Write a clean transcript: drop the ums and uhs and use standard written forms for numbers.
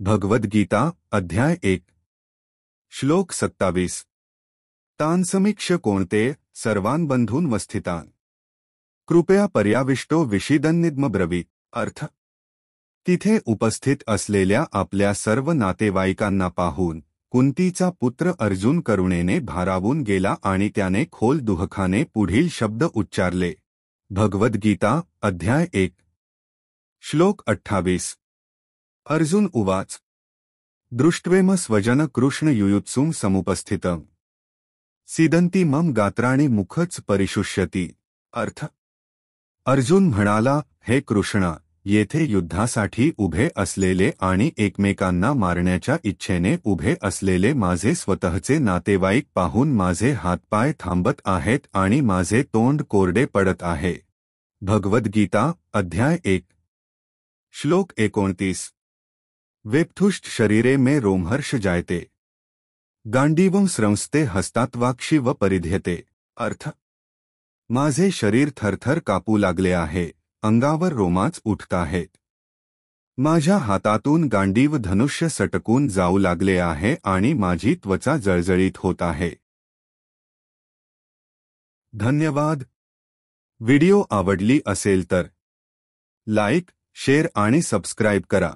भगवद्गीता अध्याय 1 श्लोक 27 तान समीक्ष कोणते सर्वान बंधून वस्थितान कृपया पर्याविष्टो विषिदन्निद्म ब्रवीत। अर्थ तिथे उपस्थित असलेल्या आपल्या सर्व नातेवाईकांना पाहून कुंतीचा पुत्र अर्जुन करुणेने भारावून गेला आणि त्याने खोल दुःखाने पुढील शब्द उच्चारले। भगवद्गीता अध्याय 1 श्लोक 28 अर्जुन उवाच दृष्ट्वेम स्वजन कृष्ण युयुत्सुं समुपस्थितं सीदंती मम गात्राणि मुखच परिशुष्यति। अर्थ अर्जुन म्हणाला, हे कृष्णा, येथे युद्धासाठी उभे असलेले आणि एकमेकांना मारण्याच्या इच्छेने उभे असलेले माझे स्वतःचे नातेवाईक पाहून माझे हातपाय थांबत आहेत आणि माझे तोंड कोरडे पडत आहे। भगवद्गीता अध्याय 1 श्लोक 29 वेप्थुष्ट शरीरे में रोमहर्ष जायते गांडीवं स्रंसते हस्तात्वाक्षी व परिध्यते। अर्थ माझे शरीर थरथर कापू लागले आहे, अंगावर रोमांच उठत आहेत। माझ्या हातातून गांडीव धनुष्य सटकून जाऊ लागले आहे आणि माझी त्वचा जळजळीत होत आहे। धन्यवाद। व्हिडिओ आवडली असेल तर लाईक, शेअर आणि सबस्क्राईब करा।